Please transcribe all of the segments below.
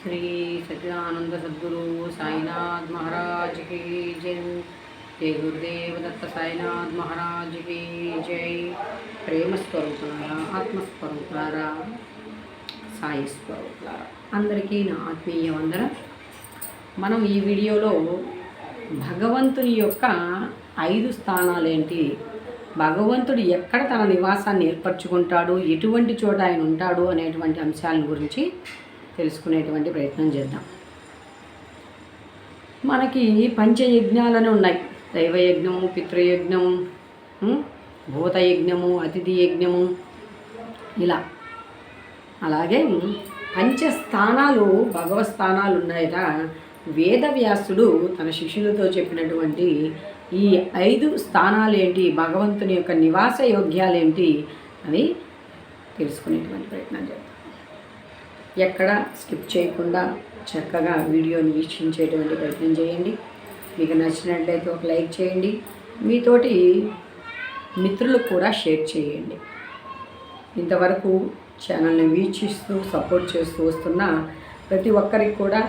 श्री सच्चिदानंद सद्गुरु साईनाथ महाराज की जय। जय गुरुदेव दत्त साईनाथ महाराज की जय। प्रेम स्वरूपुलारा, ఆత్మస్వరూపులారా, సాయి స్వరూపులారా అందరికీ నా ఆత్మీయ వందనం. మనం ఈ వీడియోలో భగవంతుని యొక్క 5 స్థానాలేంటి, భగవంతుడు ఎక్కడ తన నివాసాన్ని ఏర్పరచుకుంటాడు, ఎటువంటి చోట ఆయన ఉంటాడు అనేటువంటి అంశాల గురించి తెలుసుకునేటువంటి ప్రయత్నం చేద్దాం. మనకి పంచయజ్ఞాలను ఉన్నాయి. దైవయజ్ఞము, పితృయజ్ఞము, భూతయజ్ఞము, అతిథి యజ్ఞము, ఇలా. అలాగే పంచస్థానాలు, భగవత్ స్థానాలు ఉన్నాయట. వేదవ్యాసుడు తన శిష్యులతో చెప్పినటువంటి ఈ 5 స్థానాలేంటి, భగవంతుని యొక్క నివాస యోగ్యాలేంటి అవి తెలుసుకునేటువంటి ప్రయత్నం చేద్దాం. ఎక్కడ స్కిప్ చేయకుండా చక్కగా వీడియోని వీక్షించేటువంటి ప్రయత్నం చేయండి. మీకు నచ్చినట్లయితే ఒక లైక్ చేయండి, మీతోటి మిత్రులకు కూడా షేర్ చేయండి. ఇంతవరకు ఛానల్ని వీక్షిస్తూ సపోర్ట్ చేస్తూ వస్తున్న ప్రతి ఒక్కరికి కూడా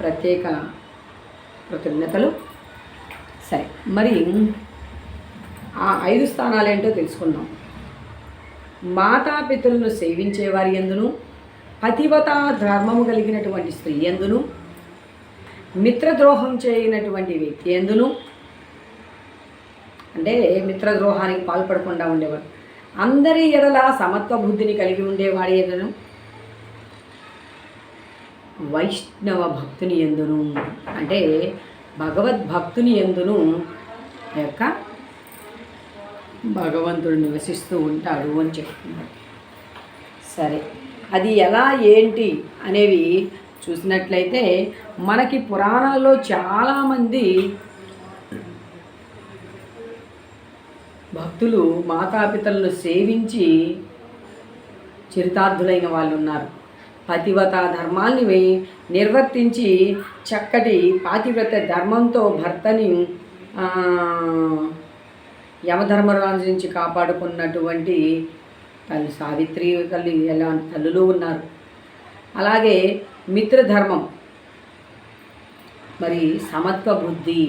ప్రత్యేక కృతజ్ఞతలు. సరే, మరి ఆ 5 స్థానాలు ఏంటో తెలుసుకుందాం. మాతాపితరులను సేవించేవారి యందును, పతివత ధర్మము కలిగినటువంటి స్త్రీ యందును, మిత్రద్రోహం చేయనటువంటి వ్యక్తి యందును, అంటే మిత్రద్రోహానికి పాల్పడకుండా ఉండేవాడు, అందరి ఎడల సమత్వ బుద్ధిని కలిగి ఉండేవాడి యందును, వైష్ణవ భక్తుని యందును, అంటే భగవద్భక్తుని యందును యొక్క భగవంతుడు నివసిస్తూ ఉంటాడు అని చెప్తున్నాడు. సరే, అది ఎలా ఏంటి అనేవి చూసినట్లయితే మనకి పురాణాల్లో చాలామంది భక్తులు మాతాపితలను సేవించి చరితార్థులైన వాళ్ళు ఉన్నారు. పతివ్రత ధర్మాల్ని నిర్వర్తించి చక్కటి పాతివ్రత ధర్మంతో భర్తని యమధర్మరాజు నుంచి కాపాడుకున్నటువంటి తల్లి సావిత్రి తల్లి ఎలా తల్లులు ఉన్నారు. అలాగే మిత్రధర్మం, మరి సమత్వ బుద్ధి,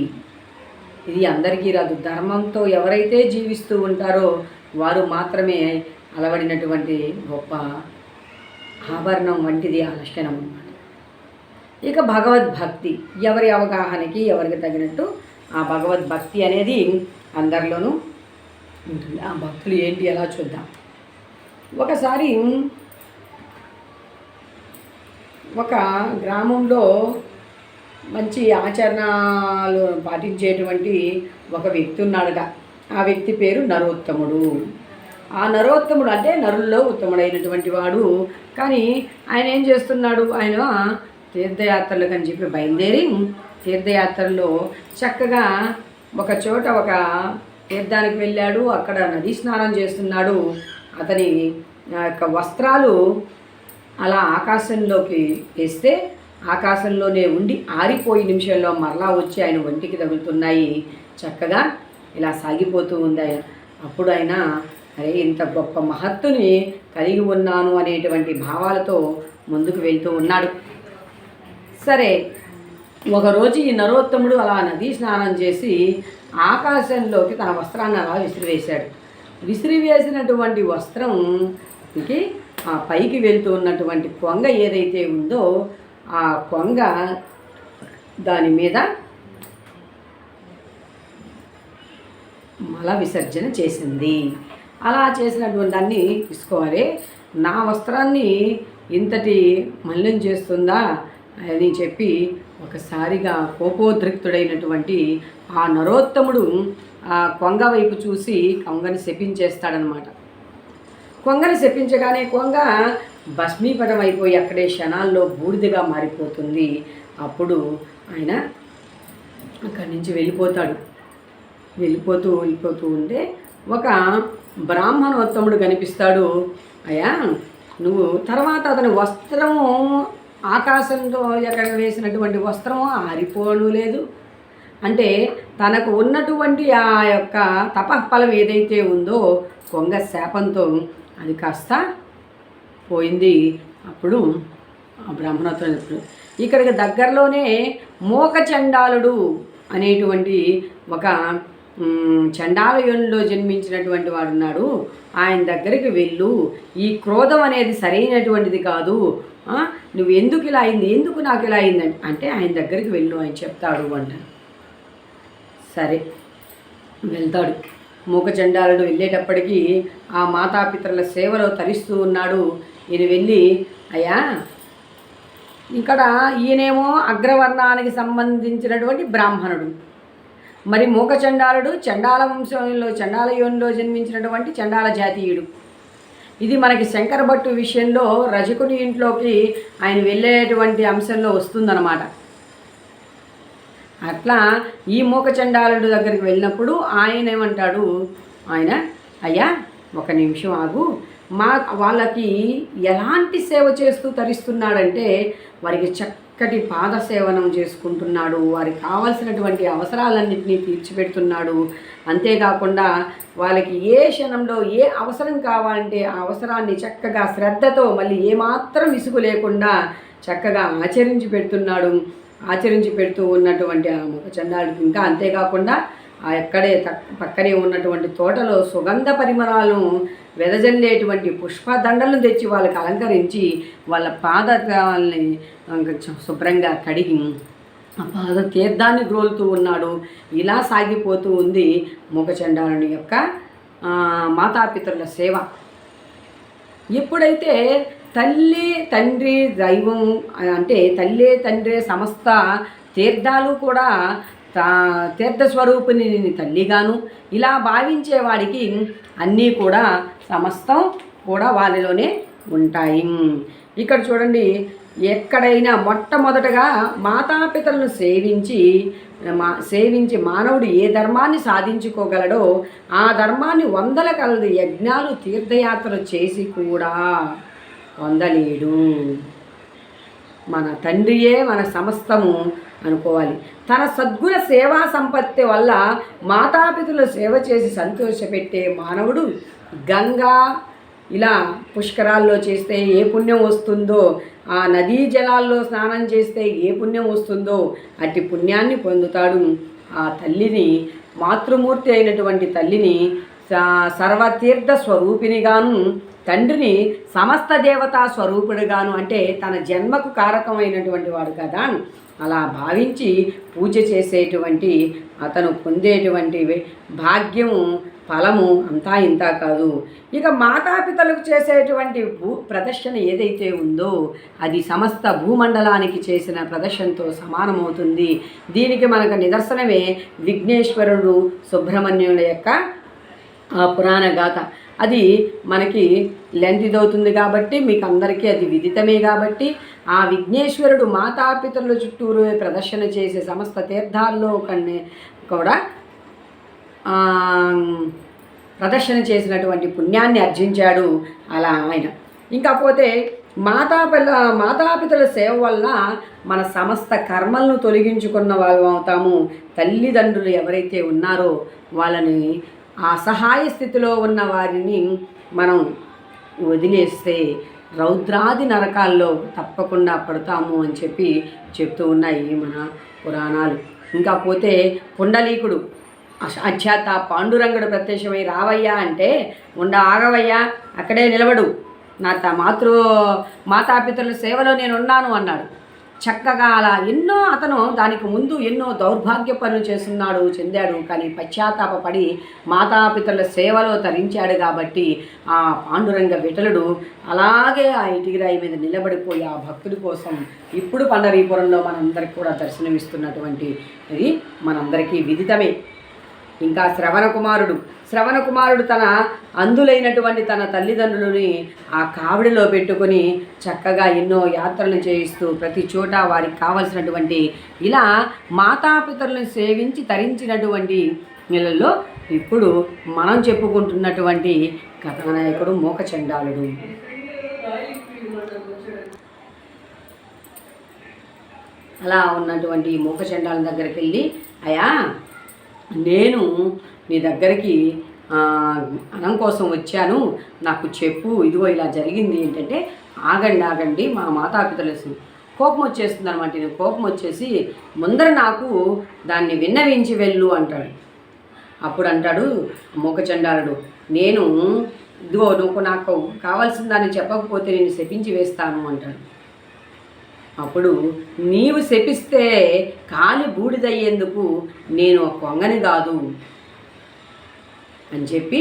ఇది అందరికీ రాదు. ధర్మంతో ఎవరైతే జీవిస్తూ ఉంటారో వారు మాత్రమే అలవడినటువంటి గొప్ప ఆభరణం వంటిది ఆ లక్షణం అన్నమాట. ఇక భగవద్భక్తి, ఎవరి అవగాహనకి ఎవరికి తగినట్టు ఆ భగవద్భక్తి అనేది అందరిలోనూ ఉంటుంది. ఆ భక్తులు ఏంటి ఎలా చూద్దాం. ఒకసారి ఒక గ్రామంలో మంచి ఆచరణలు పాటించేటువంటి ఒక వ్యక్తి ఉన్నాడుగా. ఆ వ్యక్తి పేరు నరోత్తముడు. ఆ నరోత్తముడు అంటే నరుల్లో ఉత్తముడైనటువంటి వాడు. కానీ ఆయన ఏం చేస్తున్నాడు, ఆయన తీర్థయాత్రలకు అని చెప్పి బయలుదేరి తీర్థయాత్రల్లో చక్కగా ఒక చోట ఒక తీర్థానికి వెళ్ళాడు. అక్కడ నదీ స్నానం చేస్తున్నాడు. అతని యొక్క వస్త్రాలు అలా ఆకాశంలోకి వేస్తే ఆకాశంలోనే ఉండి ఆరిపోయి నిమిషంలో మరలా వచ్చి ఆయన ఒంటికి తగులుతున్నాయి. చక్కగా ఇలా సాగిపోతూ ఉంది ఆయన. అప్పుడు ఆయన అరే, ఇంత గొప్ప మహత్తుని కలిగి ఉన్నాను అనేటువంటి భావాలతో ముందుకు వెళ్తూ ఉన్నాడు. సరే, ఒకరోజు ఈ నరోత్తముడు అలా నదీ స్నానం చేసి ఆకాశంలోకి తన వస్త్రాన్ని అలా విసిరివేశాడు. విసిరివేసినటువంటి వస్త్రంకి ఆ పైకి వెళ్తూ ఉన్నటువంటి కొంగ ఏదైతే ఉందో ఆ కొంగ దాని మీద మల విసర్జన చేసింది. అలా చేసినటువంటి దాన్ని తీసుకోవాలి, నా వస్త్రాన్ని ఇంతటి మలినం చేస్తుందా అని చెప్పి ఒకసారిగా కోపోద్రిక్తుడైనటువంటి ఆ నరోత్తముడు ఆ కొంగ వైపు చూసి కొంగని శపించేస్తాడనమాట. కొంగని శపించగానే కొంగ భస్మీపటం అయిపోయి అక్కడే క్షణాల్లో బూడిదగా మారిపోతుంది. అప్పుడు ఆయన అక్కడి నుంచి వెళ్ళిపోతాడు. వెళ్ళిపోతూ ఉంటే ఒక బ్రాహ్మణోత్తముడు కనిపిస్తాడు. అయ్యా, నువ్వు తర్వాత అతని వస్త్రము ఆకాశంలో ఎక్కడ వేసినటువంటి వస్త్రము ఆరిపోను లేదు. అంటే తనకు ఉన్నటువంటి ఆ యొక్క తపఃఫలం ఏదైతే ఉందో కొంగ శాపంతో అది కాస్త పోయింది. అప్పుడు బ్రాహ్మణోత్తరం చెప్తాడు. ఇక్కడికి దగ్గరలోనే మోకచండాలుడు అనేటువంటి ఒక చండాలయునిలో జన్మించినటువంటి వాడు ఉన్నాడు. ఆయన దగ్గరికి వెళ్ళు, ఈ క్రోధం అనేది సరైనటువంటిది కాదు, నువ్వు ఎందుకు ఇలా అయింది, ఎందుకు నాకు ఇలా అయిందని అంటే ఆయన దగ్గరికి వెళ్ళు, ఆయన చెప్తాడు అంట. సరే వెళ్తాడు. మూకచండాలుడు వెళ్ళేటప్పటికీ ఆ మాతాపితరుల సేవలో తరిస్తూ ఉన్నాడు. ఈయన వెళ్ళి, అయ్యా ఇక్కడ ఈయనేమో అగ్రవర్ణానికి సంబంధించినటువంటి బ్రాహ్మణుడు, మరి మూకచండాలుడు చండాల వంశంలో చండాల యోనిలో జన్మించినటువంటి చండాల జాతీయుడు. ఇది మనకి శంకర భట్టు విషయంలో రజకుని ఇంట్లోకి ఆయన వెళ్ళేటువంటి అంశంలో వస్తుందన్నమాట. అట్లా ఈ మూకచండాలుడు దగ్గరికి వెళ్ళినప్పుడు ఆయన ఏమంటాడు, ఆయన అయ్యా ఒక నిమిషం ఆగు, వాళ్ళకి ఎలాంటి సేవ చేస్తూ తరిస్తున్నాడంటే వారికి చక్కటి పాదసేవనం చేసుకుంటున్నాడు, వారికి కావాల్సినటువంటి అవసరాలన్నింటినీ తీర్చిపెడుతున్నాడు. అంతేకాకుండా వాళ్ళకి ఏ క్షణంలో ఏ అవసరం కావాలంటే ఆ అవసరాన్ని చక్కగా శ్రద్ధతో మళ్ళీ ఏమాత్రం విసుగు లేకుండా చక్కగా ఆచరించి పెడుతూ ఉన్నటువంటి ఆ మూకచండాలుడికి ఇంకా అంతేకాకుండా ఆ పక్కనే ఉన్నటువంటి తోటలో సుగంధ పరిమళాలను వెదజల్లేటువంటి పుష్పదండలను తెచ్చి వాళ్ళకి అలంకరించి వాళ్ళ పాదాలని శుభ్రంగా కడిగి ఆ పాద తీర్థాన్ని గ్రోలుతూ ఉన్నాడు. ఇలా సాగిపోతూ ఉంది మూకచండాలుని యొక్క మాతాపితరుల సేవ. ఎప్పుడైతే తల్లి తండ్రి దైవం అంటే తల్లి తండ్రి సమస్త తీర్థాలు కూడా తీర్థస్వరూపిణి తల్లిగాను ఇలా భావించేవాడికి అన్నీ కూడా సమస్తం కూడా వారిలోనే ఉంటాయి. ఇక్కడ చూడండి, ఎక్కడైనా మొట్టమొదటగా మాతాపితలను సేవించి మానవుడు ఏ ధర్మాన్ని సాధించుకోగలడో ఆ ధర్మాన్ని వందల కలది యజ్ఞాలు తీర్థయాత్రలు చేసి కూడా పొందలేడు. మన తండ్రియే మన సమస్తము అనుకోవాలి. తన సద్గుణ సేవా సంపత్తి వల్ల మాతాపితులు సేవ చేసి సంతోషపెట్టే మానవుడు గంగా ఇలా పుష్కరాల్లో చేస్తే ఏ పుణ్యం వస్తుందో, ఆ నదీ జలాల్లో స్నానం చేస్తే ఏ పుణ్యం వస్తుందో అట్టి పుణ్యాన్ని పొందుతాడు. ఆ తల్లిని, మాతృమూర్తి అయినటువంటి తల్లిని సర్వతీర్థ స్వరూపినిగాను, తండ్రిని సమస్త దేవతా స్వరూపుడిగాను, అంటే తన జన్మకు కారకమైనటువంటి వాడు కదా, అలా భావించి పూజ చేసేటువంటి అతను పొందేటువంటి భాగ్యము ఫలము అంతా ఇంత కాదు. ఇక మాతాపితలకు చేసేటువంటి ప్రదర్శన ఏదైతే ఉందో అది సమస్త భూమండలానికి చేసిన ప్రదర్శనతో సమానమవుతుంది. దీనికి మనకు నిదర్శనమే విఘ్నేశ్వరుడు సుబ్రహ్మణ్యుల యొక్క పురాణ గాథ. అది మనకి లెంతిదవుతుంది కాబట్టి మీకు అందరికీ అది విదితమే. కాబట్టి ఆ విఘ్నేశ్వరుడు మాతాపితరుల చుట్టూరు ప్రదర్శన చేసే సమస్త తీర్థాల్లో కూడా ప్రదర్శన చేసినటువంటి పుణ్యాన్ని అర్జించాడు అలా ఆయన. ఇంకా పోతే మాతాపితల సేవ వల్ల మన సమస్త కర్మలను తొలగించుకున్న వాళ్ళం అవుతాము. తల్లిదండ్రులు ఎవరైతే ఉన్నారో వాళ్ళని అసహాయ స్థితిలో ఉన్న వారిని మనం వదిలేస్తే రౌద్రాది నరకాల్లో తప్పకుండా పడతాము అని చెప్తూ ఉన్నాయి మన పురాణాలు. ఇంకా పోతే పుండలీకుడు అధ్యాత పాండురంగుడు ప్రత్యక్షమై రావయ్యా అంటే ఆగవయ్యా, అక్కడే నిలబడు, నా మాతాపితరుల సేవలో నేను ఉన్నాను అన్నాడు. చక్కగా అలా అతను దానికి ముందు ఎన్నో దౌర్భాగ్య పనులు చెందాడు. కానీ పశ్చాత్తాపడి మాతాపితరుల సేవలో తరించాడు కాబట్టి ఆ పాండురంగ విఠలుడు అలాగే ఆ ఇటికిరాయి మీద నిలబడిపోయి ఆ భక్తుడి కోసం ఇప్పుడు పండరీపురంలో మనందరికీ కూడా దర్శనమిస్తున్నటువంటి ఇది మనందరికీ విదితమే. ఇంకా శ్రవణకుమారుడు తన అందులైనటువంటి తన తల్లిదండ్రులని ఆ కావిడిలో పెట్టుకొని చక్కగా ఎన్నో యాత్రలు చేయిస్తూ ప్రతి చోట వారికి కావలసినటువంటి ఇలా మాతాపితరులను సేవించి తరించినటువంటి నెలల్లో ఇప్పుడు మనం చెప్పుకుంటున్నటువంటి కథానాయకుడు మూకచండాలుడు. అలా ఉన్నటువంటి మూకచండాల దగ్గరికి వెళ్ళి, అయ్యా నేను నీ దగ్గరికి అన్నం కోసం వచ్చాను, నాకు చెప్పు, ఇదిగో ఇలా జరిగింది ఏంటంటే ఆగండి ఆగండి, మా మాతాపితలు కోపం వచ్చేస్తుంది అనమాట. నేను కోపం వచ్చేసి ముందర నాకు దాన్ని విన్నవించి వెళ్ళు అంటాడు. అప్పుడు అంటాడు మూకచండాలుడు, నేను ఇదిగో నువ్వు నాకు కావాల్సిన దాన్ని చెప్పకపోతే నేను శపించి వేస్తాను అంటాడు. అప్పుడు నీవు శపిస్తే కాలి బూడిదయ్యేందుకు నేను కొంగని కాదు అని చెప్పి,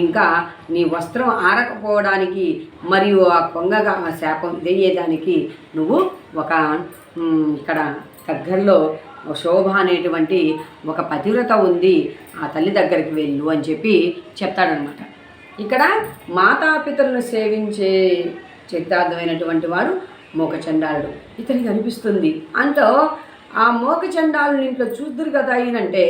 ఇంకా నీ వస్త్రం ఆరకపోవడానికి మరియు ఆ కొంగగా ఆ శాపం ఇదయ్యేదానికి నువ్వు ఒక ఇక్కడ దగ్గరలో శోభ అనేటువంటి ఒక పతివ్రత ఉంది, ఆ తల్లి దగ్గరికి వెళ్ళు అని చెప్పి చెప్తాడనమాట. ఇక్కడ మాతాపితలను సేవించే చిత్తార్థమైనటువంటి వాడు మూకచండాలుడు. ఇతనికి అనిపిస్తుంది అంటూ ఆ మూకచండాలుని ఇంట్లో చూద్దరు కదా అయినంటే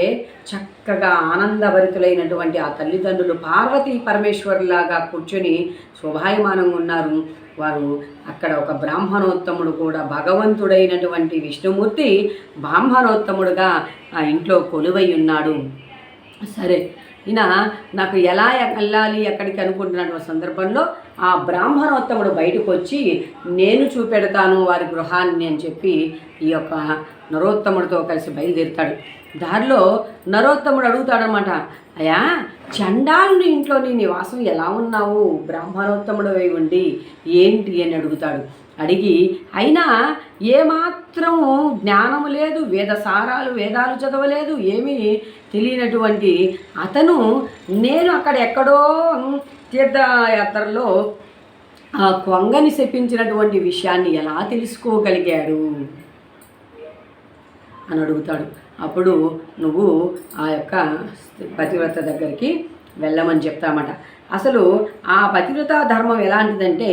చక్కగా ఆనందభరితులైనటువంటి ఆ తల్లిదండ్రులు పార్వతీ పరమేశ్వరులాగా కూర్చొని శోభాయమానంగా ఉన్నారు. వారు అక్కడ ఒక బ్రాహ్మణోత్తముడు కూడా భగవంతుడైనటువంటి విష్ణుమూర్తి బ్రాహ్మణోత్తముడుగా ఆ ఇంట్లో కొలువై ఉన్నాడు. సరే, ఈయన నాకు ఎలా వెళ్ళాలి ఎక్కడికి అనుకుంటున్నటువంటి సందర్భంలో ఆ బ్రాహ్మణోత్తముడు బయటకు వచ్చి నేను చూపెడతాను వారి గృహాన్ని అని చెప్పి ఈ యొక్క నరోత్తముడితో కలిసి బయలుదేరుతాడు. దారిలో నరోత్తముడు అడుగుతాడనమాట, అయ్యా చండాలుని ఇంట్లో నీ నివాసం ఎలా ఉన్నావు, బ్రాహ్మణోత్తముడు అయి ఉండి ఏంటి అని అడుగుతాడు. అడిగి అయినా ఏమాత్రం జ్ఞానము లేదు, వేదాలు చదవలేదు, ఏమీ తెలియనటువంటి అతను నేను అక్కడ ఎక్కడో తీర్థయాత్రలో ఆ కొంగని శపించినటువంటి విషయాన్ని ఎలా తెలుసుకోగలిగాడు అని అడుగుతాడు. అప్పుడు నువ్వు ఆ యొక్క పతివ్రత దగ్గరికి వెళ్ళమని చెప్తామట. అసలు ఆ పతివ్రత ధర్మం ఎలాంటిదంటే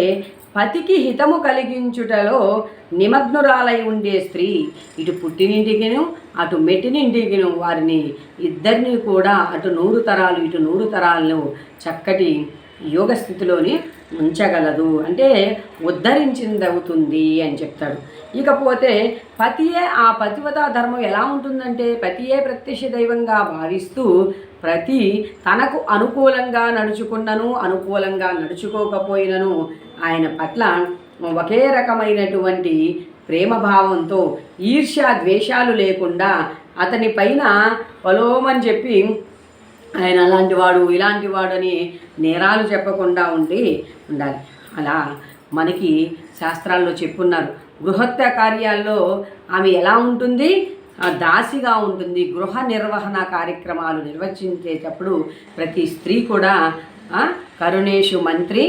పతికి హితము కలిగించుటలో నిమగ్నురాలై ఉండే స్త్రీ ఇటు పుట్టినింటికిను అటు మెట్టినింటికిను వారిని ఇద్దరిని కూడా అటు 100 తరాలు ఇటు 100 తరాలను చక్కటి యోగ స్థితిలోని ఉంచగలదు, అంటే ఉద్ధరించింది అవుతుంది అని చెప్తాడు. ఇకపోతే పతియే ఆ పతివ్రత ధర్మం ఎలా ఉంటుందంటే పతియే ప్రత్యక్ష దైవంగా భావిస్తూ ప్రతి తనకు అనుకూలంగా నడుచుకున్నను అనుకూలంగా నడుచుకోకపోయినను ఆయన పట్ల ఒకే రకమైనటువంటి ప్రేమభావంతో ఈర్ష్య ద్వేషాలు లేకుండా అతని పైన పలోమని చెప్పి ఆయన అలాంటి వాడు ఇలాంటి వాడని నేరాలు చెప్పకుండా ఉండాలి. అలా మనకి శాస్త్రాల్లో చెప్పున్నారు. గృహత్య కార్యాల్లో ఆమె ఎలా ఉంటుంది, దాసిగా ఉంటుంది. గృహ నిర్వహణ కార్యక్రమాలు నిర్వహించేటప్పుడు ప్రతి స్త్రీ కూడా కరుణేషు మంత్రి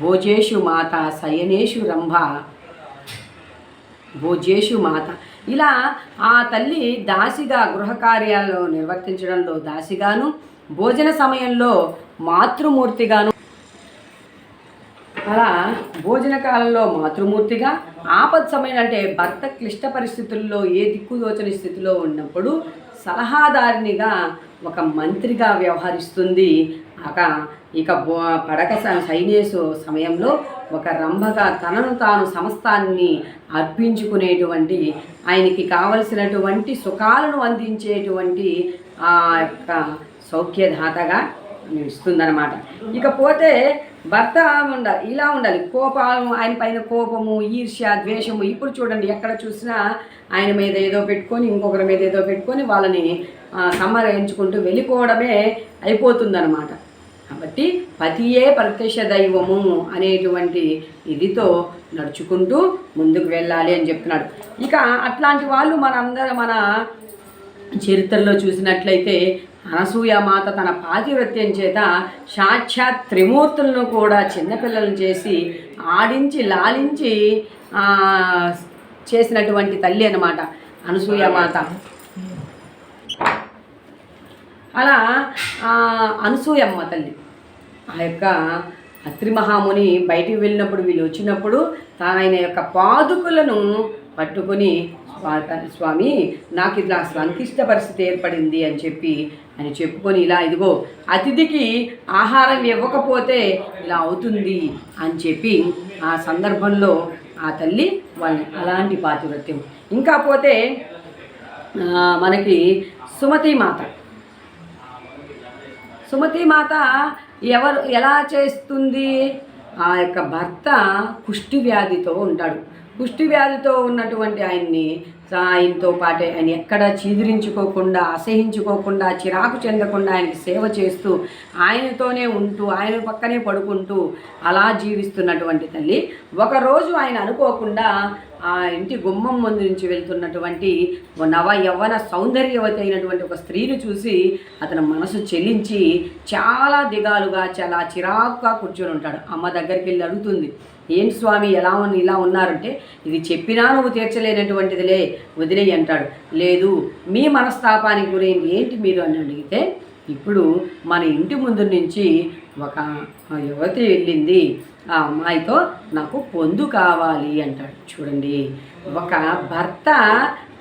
భోజేషు మాత శయనేషు రంభ భోజేషు మాత, ఇలా ఆ తల్లి దాసిగా గృహ కార్యాలను నిర్వర్తించడంలో దాసిగాను, భోజన సమయంలో మాతృమూర్తిగాను, అలా భోజన కాలంలో మాతృమూర్తిగా, ఆపద సమయం అంటే భర్త క్లిష్ట పరిస్థితుల్లో ఏ దిక్కుదోచని స్థితిలో ఉన్నప్పుడు సలహాదారినిగా ఒక మంత్రిగా వ్యవహరిస్తుంది. ఇక పడక సైన్యేసు సమయంలో ఒక రంభగా తనను తాను సమస్తాన్ని అర్పించుకునేటువంటి ఆయనకి కావలసినటువంటి సుఖాలను అందించేటువంటి ఆ యొక్క సౌఖ్యదాతగా ఇస్తుందన్నమాట. ఇకపోతే భర్త ఇలా ఉండాలి. కోపం, ఆయన పైన కోపము, ఈర్ష్య, ద్వేషము. ఇప్పుడు చూడండి ఎక్కడ చూసినా ఆయన మీద ఏదో పెట్టుకొని ఇంకొకరి మీద ఏదో పెట్టుకొని వాళ్ళని సంహరించుకుంటూ వెళ్ళిపోవడమే అయిపోతుందన్నమాట. కాబట్టి పతియే ప్రత్యక్ష దైవము అనేటువంటి ఇదితో నడుచుకుంటూ ముందుకు వెళ్ళాలి అని చెప్తున్నాడు. ఇక అట్లాంటి వాళ్ళు మన చరిత్రలో చూసినట్లయితే అనసూయమాత తన పాతివ్రత్యం చేత సాక్షాత్ త్రిమూర్తులను కూడా చిన్నపిల్లలను చేసి ఆడించి లాలించి చేసినటువంటి తల్లి అన్నమాట అనసూయమాత. అలా అనసూయమ్మ తల్లి ఆ యొక్క అత్రి మహాముని బయటికి వెళ్ళినప్పుడు వీళ్ళు వచ్చినప్పుడు ఆయన యొక్క పాదుకులను పట్టుకొని స్వామి నాకు ఇట్లా సంక్లిష్ట పరిస్థితి ఏర్పడింది అని చెప్పి అని చెప్పుకొని ఇలా ఇదిగో అతిథికి ఆహారం ఇవ్వకపోతే ఇలా అవుతుంది అని చెప్పి ఆ సందర్భంలో ఆ తల్లి వాళ్ళని అలాంటి పాతివ్రత్యం. ఇంకా పోతే మనకి సుమతీమాత ఎలా చేస్తుంది ఆ యొక్క భర్త కుష్టి వ్యాధితో ఉంటాడు. కుష్టి వ్యాధితో ఉన్నటువంటి ఆయనతో పాటే ఆయన ఎక్కడ చీదిరించుకోకుండా, అసహించుకోకుండా, చిరాకు చెందకుండా ఆయనకి సేవ చేస్తూ, ఆయనతోనే ఉంటూ, ఆయన పక్కనే పడుకుంటూ అలా జీవిస్తున్నటువంటి తల్లి ఒకరోజు ఆయన అనుకోకుండా ఆ ఇంటి గుమ్మం ముందు నుంచి వెళ్తున్నటువంటి నవ యవ్వన సౌందర్యవతి అయినటువంటి ఒక స్త్రీని చూసి అతని మనసు చెలించి చాలా దిగాలుగా, చాలా చిరాకుగా కూర్చొని ఉంటాడు. అమ్మ దగ్గరికి వెళ్ళి అడుగుతుంది, ఏంటి స్వామి ఇలా ఉన్నారంటే, ఇది చెప్పినా నువ్వు తీర్చలేనటువంటిదిలే, వదిలేయి అంటాడు. లేదు, మీ మనస్తాపానికి గురైంది ఏంటి మీరు అని అడిగితే, ఇప్పుడు మన ఇంటి ముందు నుంచి ఒక యువతి వెళ్ళింది, ఆ అమ్మాయితో నాకు పొందు కావాలి అంటాడు. చూడండి, ఒక భర్త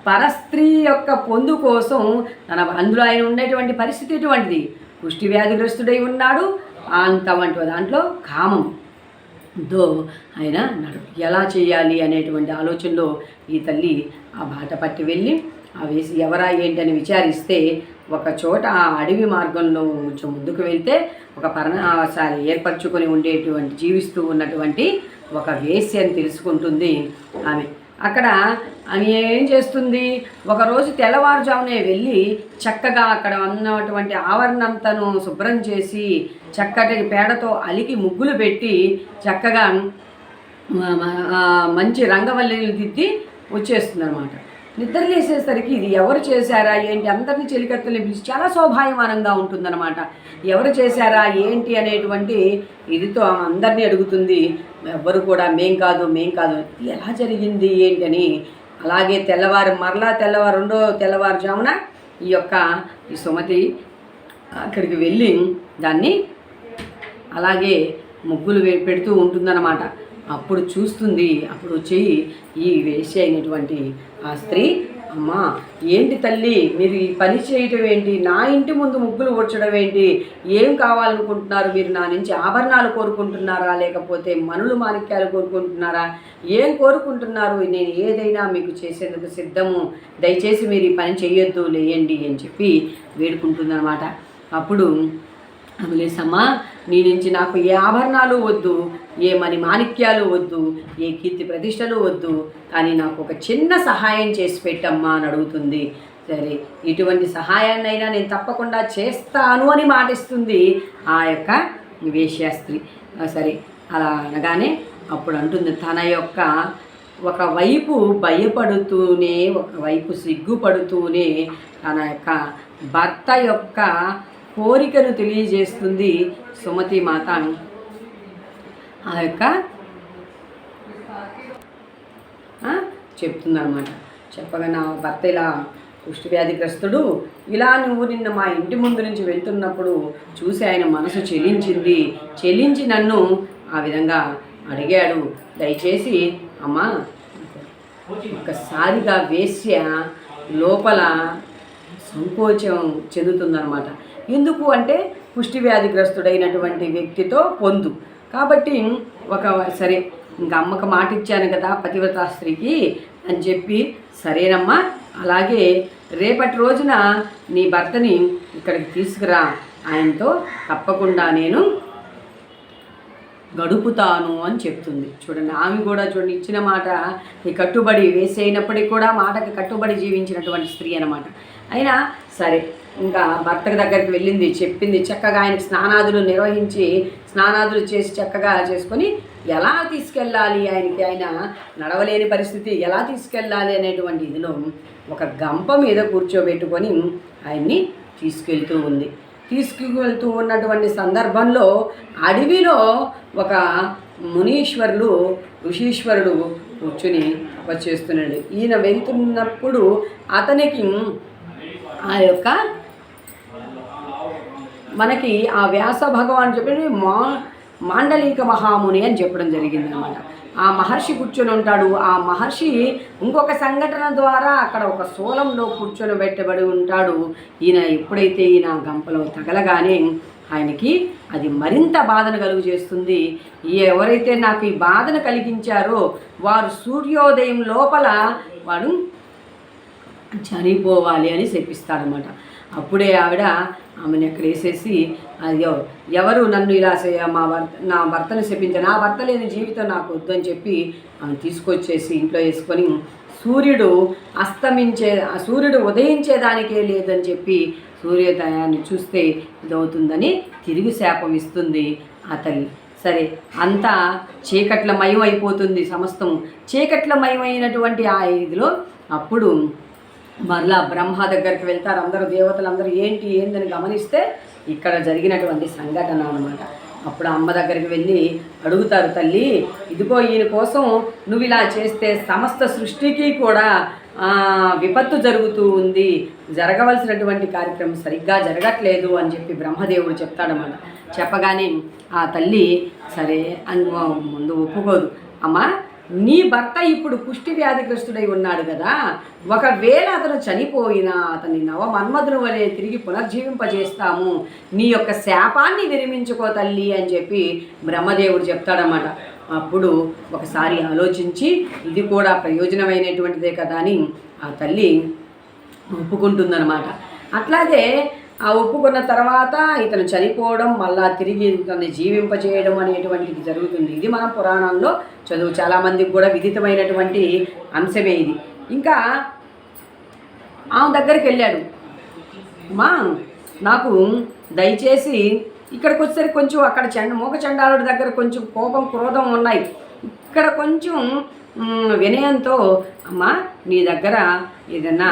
పరస్త్రీ యొక్క పొందు కోసం అందులో ఆయన ఉండేటువంటి పరిస్థితి ఎటువంటిది, కుష్టి వ్యాధిగ్రస్తుడై ఉన్నాడు. అంతవంటి దాంట్లో కామం దో ఆయన ఎలా చేయాలి అనేటువంటి ఆలోచనలో ఈ తల్లి ఆ బాట పట్టి వెళ్ళి ఆ వేసి ఎవరా ఏంటని విచారిస్తే ఒక చోట ఆ అడవి మార్గంలో కొంచెం ముందుకు వెళ్తే ఒక పర్ణశాల ఏర్పరచుకొని ఉండేటువంటి జీవిస్తూ ఉన్నటువంటి ఒక వేశ్య అని తెలుసుకుంటుంది ఆమె. అక్కడ ఆమె ఏం చేస్తుంది, ఒకరోజు తెల్లవారుజామునే వెళ్ళి చక్కగా అక్కడ ఉన్నటువంటి ఆవరణంతను శుభ్రం చేసి చక్కటి పేడతో అలికి ముగ్గులు పెట్టి చక్కగా మంచి రంగవల్లిని దిద్ది వచ్చేస్తుంది అనమాట. నిద్రలేసేసరికి ఇది ఎవరు చేశారా ఏంటి, అందరినీ చెలికత్తెల్ని పిలిచి చాలా శోభాయమానంగా ఉంటుందన్నమాట. ఎవరు చేశారా ఏంటి అనేటువంటి ఇదితో అందరినీ అడుగుతుంది. ఎవ్వరు కూడా మేం కాదు ఎలా జరిగింది ఏంటి అని. అలాగే రెండో తెల్లవారుజామున ఈ సుమతి అక్కడికి వెళ్ళి దాన్ని అలాగే ముగ్గులు పెడుతూ ఉంటుందన్నమాట. అప్పుడు చూస్తుంది, అప్పుడు వచ్చి ఈ వేశ్య అయినటువంటి ఆ స్త్రీ, అమ్మా ఏంటి తల్లి మీరు ఈ పని చేయటం ఏంటి, నా ఇంటి ముందు ముగ్గులు ఊడ్చడం ఏంటి, ఏం కావాలనుకుంటున్నారు మీరు, నా నుంచి ఆభరణాలు కోరుకుంటున్నారా లేకపోతే మనులు మాణిక్యాలు కోరుకుంటున్నారా, ఏం కోరుకుంటున్నారు, నేను ఏదైనా మీకు చేసేందుకు సిద్ధము, దయచేసి మీరు ఈ పని చేయొద్దు లేయండి అని చెప్పి వేడుకుంటుందన్నమాట. అప్పుడు అమలేసమ్మా, నీ నుంచి నాకు ఏ ఆభరణాలు వద్దు, ఏ మాణిక్యాలు వద్దు, ఏ కీర్తి ప్రతిష్టలు వద్దు, కానీ నాకు ఒక చిన్న సహాయం చేసి పెట్టమ్మా అని అడుగుతుంది. సరే, ఇటువంటి సహాయాన్నైనా నేను తప్పకుండా చేస్తాను అని మాటిస్తుంది ఆ యొక్క వేశ్యాస్త్రీ. సరే, అలా అనగానే అప్పుడు అంటుంది, తన యొక్క ఒకవైపు భయపడుతూనే ఒకవైపు సిగ్గుపడుతూనే తన యొక్క భర్త యొక్క కోరికను తెలియజేస్తుంది సుమతి మాత. ఆ యొక్క చెప్తుందన్నమాట. చెప్పగా నా భర్త ఇలా కుష్టి వ్యాధిగ్రస్తుడు, ఇలా నువ్వు నిన్న మా ఇంటి ముందు నుంచి వెళ్తున్నప్పుడు చూసి ఆయన మనసు చెలించి నన్ను ఆ విధంగా అడిగాడు, దయచేసి అమ్మా ఒక్కసారిగా వేశ్య లోపల సంకోచం చెందుతుందన్నమాట. ఎందుకు అంటే కుష్టి వ్యాధిగ్రస్తుడైనటువంటి వ్యక్తితో పొందు కాబట్టి సరే ఇంకా అమ్మకు మాట ఇచ్చాను కదా పతివ్రతా స్త్రీకి అని చెప్పి, సరేనమ్మా అలాగే రేపటి రోజున నీ భర్తని ఇక్కడికి తీసుకురా, ఆయనతో తప్పకుండా నేను గడుపుతాను అని చెప్తుంది. చూడండి, ఆమె కూడా చూడండి ఇచ్చిన మాట కట్టుబడి వేసైనప్పటికీ కూడా మాటకి కట్టుబడి జీవించినటువంటి స్త్రీ అన్నమాట. అయినా సరే ఇంకా భర్త దగ్గరికి వెళ్ళింది, చెప్పింది, చక్కగా ఆయనకి స్నానాదులు చేసి చక్కగా చేసుకొని ఎలా తీసుకెళ్ళాలి, ఆయన నడవలేని పరిస్థితి ఎలా తీసుకెళ్ళాలి అనేటువంటి ఇదిలో ఒక గంప మీద కూర్చోబెట్టుకొని ఆయన్ని తీసుకువెళ్తూ ఉన్నటువంటి సందర్భంలో అడవిలో ఒక ఋషీశ్వరుడు కూర్చుని వచ్చేస్తున్నాడు. ఈయన వెళ్తున్నప్పుడు అతనికి ఆ యొక్క మనకి ఆ వ్యాస భగవాన్ చెప్పి మాండలిక మహాముని అని చెప్పడం జరిగిందనమాట. ఆ మహర్షి కూర్చొని ఉంటాడు. ఆ మహర్షి ఇంకొక సంఘటన ద్వారా అక్కడ ఒక శూలంలో కూర్చొని పెట్టబడి ఉంటాడు. ఎప్పుడైతే ఈయన గంపలో తగలగానే ఆయనకి అది మరింత బాధను కలుగు చేస్తుంది. ఎవరైతే నాకు ఈ బాధను కలిగించారో వారు సూర్యోదయం లోపల వాడు చనిపోవాలి అని చెప్పిస్తాడనమాట. అప్పుడే ఆవిడ ఆమెను ఎక్కడ వేసేసి, అయ్యో ఎవరు నన్ను ఇలా నా భర్తను శపించారు, నా భర్త లేని జీవితం నాకు వద్దు అని చెప్పి ఆమె తీసుకొచ్చేసి ఇంట్లో వేసుకొని, సూర్యుడు ఉదయించేదానికే లేదని చెప్పి సూర్యోదయాన్ని చూస్తే ఇదవుతుందని తిరిగి శాపం ఇస్తుంది ఆ తల్లి. సరే, అంతా చీకట్లమయం అయిపోతుంది, సమస్తము చీకట్లమయమైనటువంటి ఆ ఇదిలో అప్పుడు మరలా బ్రహ్మ దగ్గరికి వెళ్తారు అందరూ, దేవతలందరూ ఏందని గమనిస్తే ఇక్కడ జరిగినటువంటి సంఘటన అన్నమాట. అప్పుడు అమ్మ దగ్గరికి వెళ్ళి అడుగుతారు, తల్లి ఇదిగో ఈయన కోసం నువ్వు ఇలా చేస్తే సమస్త సృష్టికి కూడా విపత్తు జరుగుతూ ఉంది, జరగవలసినటువంటి కార్యక్రమం సరిగ్గా జరగట్లేదు అని చెప్పి బ్రహ్మదేవుడు చెప్తాడన్నమాట. చెప్పగానే ఆ తల్లి సరే అని ముందు ఒప్పుకోదు. అమ్మ, నీ భర్త ఇప్పుడు కుష్టి వ్యాధిగ్రస్తుడై ఉన్నాడు కదా, ఒకవేళ అతను చనిపోయినా అతన్ని నవమన్మధుని వలె తిరిగి పునర్జీవింపజేస్తాము, నీ యొక్క శాపాన్ని విరమించుకో తల్లి అని చెప్పి బ్రహ్మదేవుడు చెప్తాడన్నమాట. అప్పుడు ఒకసారి ఆలోచించి ఇది కూడా ప్రయోజనమైనటువంటిదే కదా అని ఆ తల్లి ఒప్పుకుంటుందన్నమాట. అట్లాగే ఆ ఒప్పుకున్న తర్వాత ఇతను చనిపోవడం, మళ్ళా తిరిగి ఇతన్ని జీవింపజేయడం అనేటువంటిది జరుగుతుంది. ఇది మనం పురాణంలో చాలామందికి కూడా విదితమైనటువంటి అంశమే ఇది. ఇంకా ఆమె దగ్గరికి వెళ్ళాడు, అమ్మా నాకు దయచేసి ఇక్కడికి వచ్చేసరికి కొంచెం అక్కడ మూక చండాలుడి దగ్గర కొంచెం కోపం క్రోధం ఉన్నాయి, ఇక్కడ కొంచెం వినయంతో అమ్మా నీ దగ్గర ఏదైనా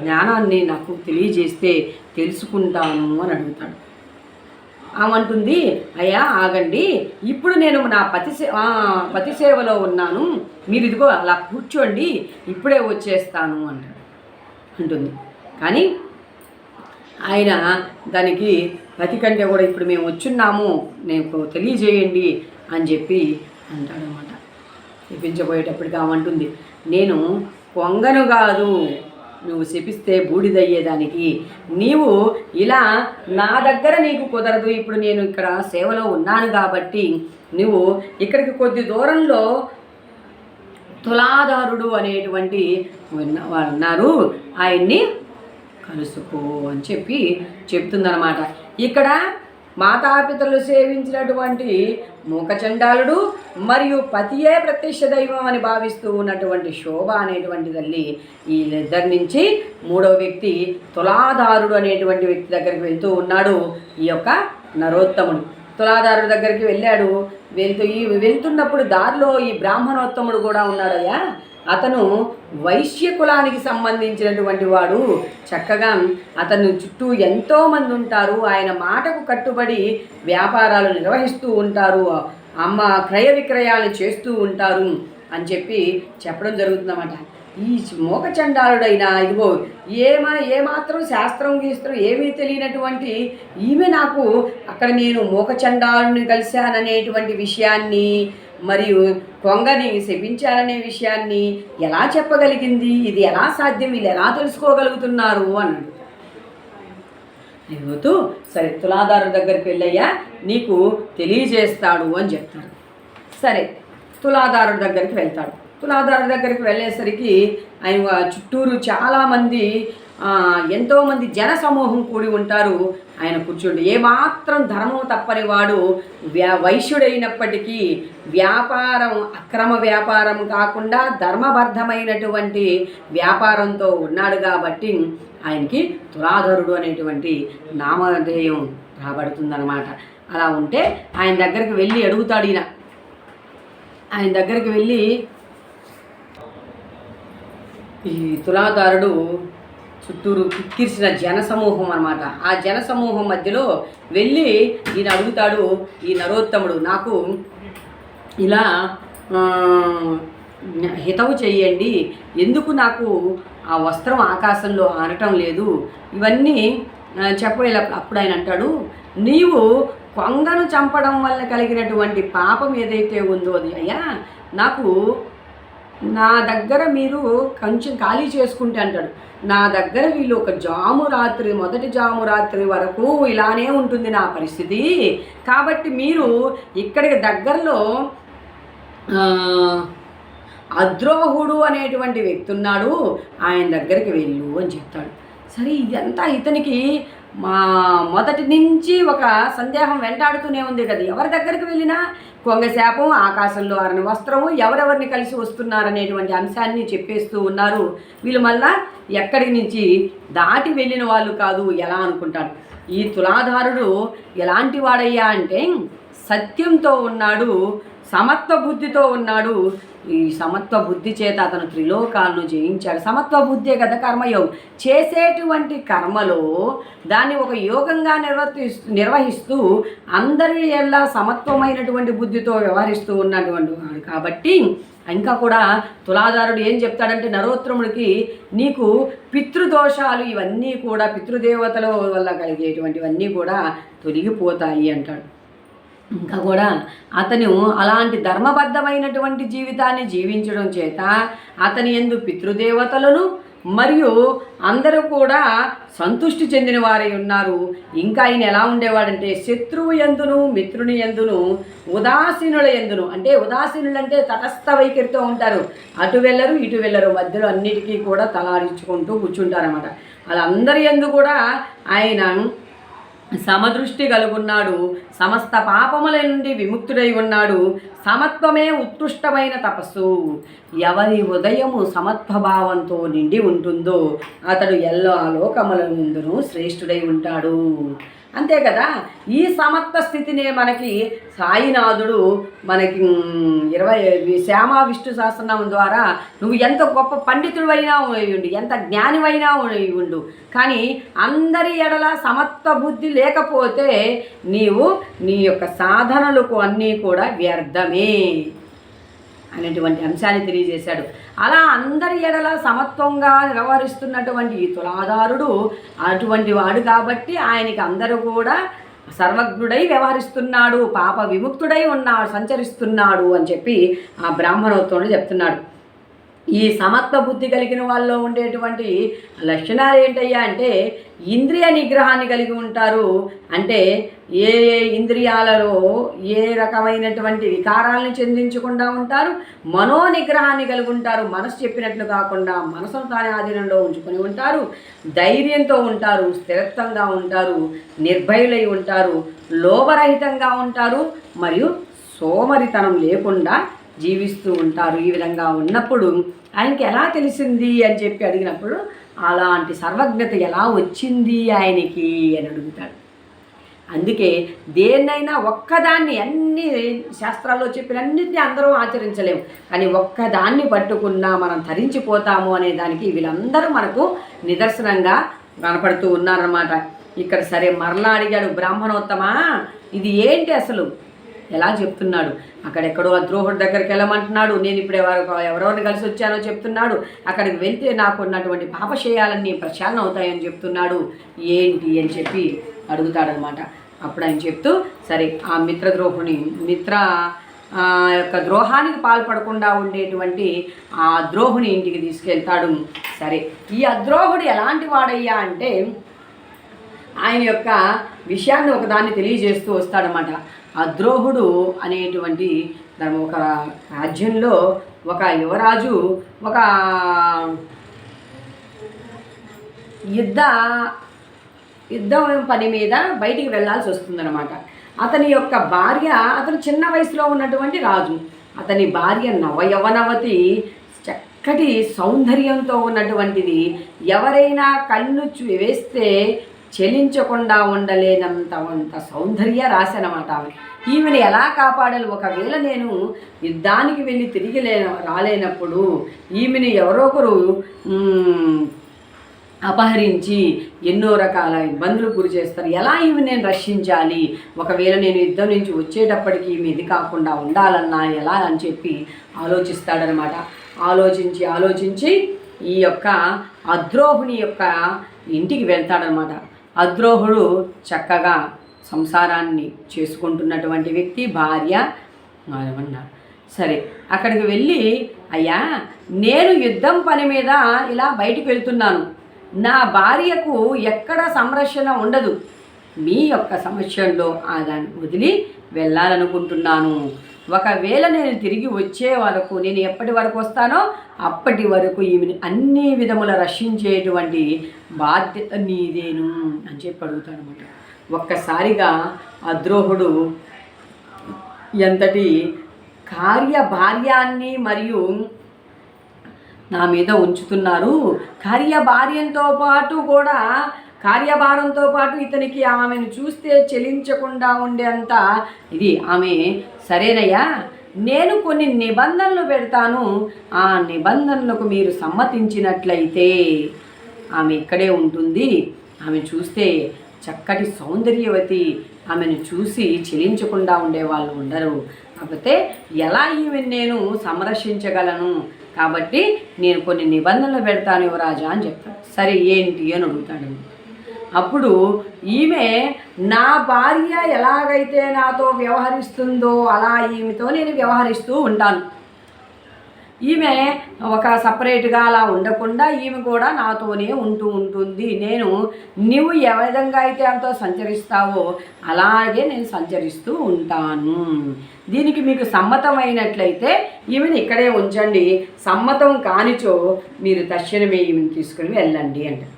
జ్ఞానాన్ని నాకు తెలియజేస్తే తెలుసుకుంటాను అని అడుగుతాడు. ఆమంటుంది, అయ్యా ఆగండి, ఇప్పుడు నేను నా పతి సేవలో ఉన్నాను, మీరు ఇదిగో అలా కూర్చోండి, ఇప్పుడే వచ్చేస్తాను అంటుంది. కానీ ఆయన దానికి పతి కంటే కూడా ఇప్పుడు మేము వచ్చున్నాము, నేను తెలియజేయండి అని చెప్పి అంటాడనమాట. చెప్పించబోయేటప్పటికి ఆమంటుంది, నేను పొంగను కాదు నువ్వు శపిస్తే బూడిదయ్యేదానికి, నీవు ఇలా నా దగ్గర నీకు కుదరదు, ఇప్పుడు నేను ఇక్కడ సేవలో ఉన్నాను కాబట్టి నువ్వు ఇక్కడికి కొద్ది దూరంలో తులాదారుడు అనేటువంటి ఉన్నారు, ఆయన్ని కలుసుకో అని చెప్పి చెప్తుందన్నమాట. ఇక్కడ మాతాపితలు సేవించినటువంటి మూకచండాలుడు మరియు పతియే ప్రత్యక్ష దైవం అని భావిస్తూ ఉన్నటువంటి శోభ అనేటువంటి తల్లి, వీళ్ళిద్దరి నుంచి మూడో వ్యక్తి తులాదారుడు అనేటువంటి వ్యక్తి దగ్గరికి వెళ్తూ ఉన్నాడు ఈ యొక్క నరోత్తముడు. తులాదారుడి దగ్గరికి వెళ్ళాడు. వెళ్తున్నప్పుడు దారిలో ఈ బ్రాహ్మణోత్తముడు కూడా ఉన్నాడయ్యా, అతను వైశ్య కులానికి సంబంధించినటువంటి వాడు, చక్కగా అతను చుట్టూ ఎంతోమంది ఉంటారు, ఆయన మాటకు కట్టుబడి వ్యాపారాలు నిర్వహిస్తూ ఉంటారు, క్రయ విక్రయాలు చేస్తూ ఉంటారు అని చెప్పి చెప్పడం జరుగుతుందన్నమాట. ఈ మోకచండాలుడైన ఇదిగో ఏమాత్రం శాస్త్రం గీస్త్రం ఏమీ తెలియనటువంటి ఈమె నాకు అక్కడ నేను మోకచండాలుని కలిశాననేటువంటి విషయాన్ని మరియు కొంగని శపించాలనే విషయాన్ని ఎలా చెప్పగలిగింది, ఇది ఎలా సాధ్యం, వీళ్ళు ఎలా తెలుసుకోగలుగుతున్నారు అన్నాడు. అయిపోతూ సరే తులాదారు దగ్గరికి వెళ్ళయ్యా నీకు తెలియజేస్తాడు అని చెప్తాడు. సరే తులాదారుడి దగ్గరికి వెళ్తాడు. తులాదారు దగ్గరికి వెళ్ళేసరికి ఆయన చుట్టూరు చాలామంది ఎంతోమంది జన సమూహం కూడి ఉంటారు. ఆయన కూర్చుండి ఏమాత్రం ధర్మం తప్పని వాడు వైశ్యుడైనప్పటికీ వ్యాపారం అక్రమ వ్యాపారం కాకుండా ధర్మబద్ధమైనటువంటి వ్యాపారంతో ఉన్నాడు కాబట్టి ఆయనకి తులాధరుడు అనేటువంటి నామధేయం రాబడుతుందన్నమాట. అలా ఉంటే ఆయన దగ్గరికి వెళ్ళి అడుగుతాడు. ఆయన దగ్గరికి వెళ్ళి ఈ తులాదారుడు చుట్టూరు కిక్కిరిసిన జనసమూహం అన్నమాట. ఆ జనసమూహం మధ్యలో వెళ్ళి ఈయన అడుగుతాడు, ఈ నరోత్తముడు నాకు ఇలా హితవు చెయ్యండి, ఎందుకు నాకు ఆ వస్త్రం ఆకాశంలో ఆనటం లేదు, ఇవన్నీ చెప్పేలా. అప్పుడు ఆయన అంటాడు, నీవు కొంగను చంపడం వల్ల కలిగినటువంటి పాపం ఏదైతే ఉందో అది అయ్యా నాకు నా దగ్గర మీరు కొంచెం ఖాళీ చేసుకుంటే అంటాడు, నా దగ్గర వీళ్ళు మొదటి జాము రాత్రి వరకు ఇలానే ఉంటుంది నా పరిస్థితి, కాబట్టి మీరు ఇక్కడికి దగ్గరలో అద్రోహుడు అనేటువంటి వ్యక్తి ఉన్నాడు, ఆయన దగ్గరికి వెళ్ళు అని చెప్తాడు. సరే ఇదంతా ఇతనికి మా మొదటి నుంచి ఒక సందేహం వెంటాడుతూనే ఉంది కదా. ఎవరి దగ్గరికి వెళ్ళినా కొంగశాపం, ఆకాశంలో ఆరని వస్త్రము, ఎవరెవరిని కలిసి వస్తున్నారనేటువంటి అంశాన్ని చెప్పేస్తూ ఉన్నారు. వీళ్ళు మళ్ళా ఎక్కడి నుంచి దాటి వెళ్ళిన వాళ్ళు కాదు ఎలా అనుకుంటారు. ఈ తులాధారుడు ఎలాంటి వాడయ్యా అంటే సత్యంతో ఉన్నాడు, సమత్వ బుద్ధితో ఉన్నాడు. ఈ సమత్వ బుద్ధి చేత అతను త్రిలోకాలను జయించాడు. సమత్వ బుద్ధే కదా కర్మయోగం. చేసేటువంటి కర్మలో దాన్ని ఒక యోగంగా నిర్వహిస్తూ అందరి ఎలా సమత్వమైనటువంటి బుద్ధితో వ్యవహరిస్తూ ఉన్నటువంటి వాడు కాబట్టి ఇంకా కూడా తులాధారుడు ఏం చెప్తాడంటే నరోత్తముడికి, నీకు పితృదోషాలు ఇవన్నీ కూడా పితృదేవతల వల్ల కలిగేటువంటివన్నీ కూడా తొలగిపోతాయి అంటాడు. ఇంకా కూడా అతను అలాంటి ధర్మబద్ధమైనటువంటి జీవితాన్ని జీవించడం చేత అతని యందు పితృదేవతలను మరియు అందరూ కూడా సంతృష్టి చెందిన వారై ఉన్నారు. ఇంకా ఆయన ఎలా ఉండేవాడంటే శత్రువు యందును మిత్రుని యందును ఉదాసీనుల యందును, అంటే ఉదాసీనులు అంటే తటస్థ వైఖరితో ఉంటారు, అటు వెళ్ళరు ఇటు వెళ్ళరు, మధ్యలో అన్నిటికీ కూడా తలాడించుకుంటూ కూర్చుంటారన్నమాట. వాళ్ళందరి యందు కూడా ఆయన సమదృష్టి కలుగున్నాడు, సమస్త పాపముల నుండి విముక్తుడై ఉన్నాడు. సమత్వమే ఉత్కృష్టమైన తపస్సు. ఎవరి ఉదయము సమత్వభావంతో నిండి ఉంటుందో అతడు ఎల్లో లోకముల ముందును శ్రేష్ఠుడై ఉంటాడు. అంతే కదా. ఈ సమత్వ స్థితినే మనకి సాయినాథుడు మనకి 20 శ్యామా విష్ణు సహస్రనామం ద్వారా నువ్వు ఎంత గొప్ప పండితుడివైనా ఉండు, ఎంత జ్ఞానివైనా ఉండు, కానీ అందరి ఎడల సమత్వ బుద్ధి లేకపోతే నీవు నీ యొక్క సాధనలకు అన్నీ కూడా వ్యర్థమే అనేటువంటి అంశాన్ని తెలియజేశాడు. అలా అందరి ఎడల సమత్వంగా వ్యవహరిస్తున్నటువంటి ఈ తులాధారుడు అటువంటి వాడు కాబట్టి ఆయనకి అందరూ కూడా సర్వజ్ఞుడై వ్యవహరిస్తున్నాడు, పాప విముక్తుడై ఉన్నాడు, సంచరిస్తున్నాడు అని చెప్పి ఆ బ్రాహ్మణోత్తముడు చెప్తున్నాడు. ఈ సమత్వ బుద్ధి కలిగిన వాళ్ళలో ఉండేటువంటి లక్షణాలు ఏంటయ్యా అంటే ఇంద్రియ నిగ్రహాన్ని కలిగి ఉంటారు. అంటే ఏ ఇంద్రియాలలో ఏ రకమైనటువంటి వికారాలను చెందించకుండా ఉంటారు, మనోనిగ్రహాన్ని కలిగి ఉంటారు, మనసు చెప్పినట్లు కాకుండా మనసును తానే ఆధీనంలో ఉంచుకొని ఉంటారు, ధైర్యంతో ఉంటారు, స్థిరత్వంగా ఉంటారు, నిర్భయులై ఉంటారు, లోభరహితంగా ఉంటారు, మరియు సోమరితనం లేకుండా జీవిస్తూ ఉంటారు. ఈ విధంగా ఉన్నప్పుడు ఆయనకి ఎలా తెలిసింది అని చెప్పి అడిగినప్పుడు అలాంటి సర్వజ్ఞత ఎలా వచ్చింది ఆయనకి అని అడుగుతాడు. అందుకే దేన్నైనా ఒక్కదాన్ని, అన్ని శాస్త్రాల్లో చెప్పినన్నిటినీ అందరూ ఆచరించలేము, కానీ ఒక్కదాన్ని పట్టుకున్నా మనం తరించిపోతాము అనే దానికి వీళ్ళందరూ మనకు నిదర్శనంగా కనపడుతూ ఉన్నారన్నమాట. ఇక్కడ సరే మరలా అడిగాడు, బ్రాహ్మణోత్తమా ఇది ఏంటి అసలు ఎలా చెప్తున్నాడు? అక్కడెక్కడో ఆ ద్రోహుడి దగ్గరికి వెళ్ళమంటున్నాడు, నేను ఇప్పుడు ఎవరెవరిని కలిసి వచ్చానో చెప్తున్నాడు, అక్కడికి వెళ్తే నాకు ఉన్నటువంటి పాపశయాలన్నీ ప్రశాంతం అవుతాయని చెప్తున్నాడు, ఏంటి అని చెప్పి అడుగుతాడనమాట. అప్పుడు ఆయన చెప్తూ సరే ఆ మిత్ర యొక్క ద్రోహానికి పాల్పడకుండా ఉండేటువంటి ఆ ద్రోహుని ఇంటికి తీసుకెళ్తాడు. సరే ఈ అద్రోహుడు ఎలాంటి వాడయ్యా అంటే ఆయన యొక్క విషయాన్ని ఒకదాన్ని తెలియజేస్తూ వస్తాడనమాట. అద్రోహుడు అనేటువంటి ఒక రాజ్యంలో ఒక యువరాజు ఒక యుద్ధం పని మీద బయటికి వెళ్ళాల్సి వస్తుందన్నమాట. అతని యొక్క భార్య, అతను చిన్న వయసులో ఉన్నటువంటి రాజు, అతని భార్య నవయవనవతి, చక్కటి సౌందర్యంతో ఉన్నటువంటిది, ఎవరైనా కళ్ళు వేస్తే చెలించకుండా ఉండలేనంత సౌందర్య రాశి అన్నమాట ఆమె. ఈమెను ఎలా కాపాడాలి? ఒకవేళ నేను యుద్ధానికి వెళ్ళి తిరిగి రాలేనప్పుడు ఈమెను ఎవరో ఒకరు అపహరించి ఎన్నో రకాల ఇబ్బందులు గురి చేస్తారు, ఎలా ఈమె నేను రక్షించాలి? ఒకవేళ నేను యుద్ధం నుంచి వచ్చేటప్పటికి ఈమె ఇది కాకుండా ఉండాలన్నా ఎలా అని చెప్పి ఆలోచిస్తాడనమాట. ఆలోచించి ఈ యొక్క అద్రోహుని యొక్క ఇంటికి వెళ్తాడనమాట. అద్రోహుడు చక్కగా సంసారాన్ని చేసుకుంటున్నటువంటి వ్యక్తి, భార్య అన్నారు. సరే అక్కడికి వెళ్ళి, అయ్యా నేను యుద్ధం పని మీద ఇలా బయటికి వెళ్తున్నాను, నా భార్యకు ఎక్కడ సంరక్షణ ఉండదు, మీ యొక్క సమస్యల్లో దాన్ని వదిలి వెళ్ళాలనుకుంటున్నాను, ఒకవేళ నేను తిరిగి వచ్చే వరకు, నేను ఎప్పటి వరకు వస్తానో అప్పటి వరకు ఈమెను అన్ని విధముల రక్షించేటువంటి బాధ్యత నీదేను అని చెప్పి అడుగుతాడనమాట. ఒక్కసారిగా ఆ ద్రోహుడు ఎంతటి కార్యభార్యాన్ని మరియు నా మీద ఉంచుతున్నారు, కార్యభారంతో పాటు ఇతనికి ఆమెను చూస్తే చెలించకుండా ఉండేంత ఇది ఆమె, సరేనయ్యా నేను కొన్ని నిబంధనలు పెడతాను, ఆ నిబంధనలకు మీరు సమ్మతించినట్లయితే ఆమె ఇక్కడే ఉంటుంది, ఆమె చూస్తే చక్కటి సౌందర్యవతి, ఆమెను చూసి చెలించకుండా ఉండేవాళ్ళు ఉండరు, కాకపోతే ఎలా ఈమెను నేను సంరక్షించగలను, కాబట్టి నేను కొన్ని నిబంధనలు పెడతాను యువరాజా అని చెప్తాడు. సరే ఏంటి అని అడుగుతాడు. అప్పుడు ఈమె నా భార్య ఎలాగైతే నాతో వ్యవహరిస్తుందో అలా ఈమెతో నేను వ్యవహరిస్తూ ఉంటాను, ఈమె ఒక సపరేట్గా అలా ఉండకుండా ఈమె కూడా నాతోనే ఉంటుంది, నువ్వు ఏ విధంగా అయితే ఆమెతో సంచరిస్తావో అలాగే నేను సంచరిస్తూ ఉంటాను, దీనికి మీకు సమ్మతమైనట్లయితే ఈమెను ఇక్కడే ఉంచండి, సమ్మతం కానిచో మీరు తక్షణమే ఈమెను తీసుకుని వెళ్ళండి అంటే.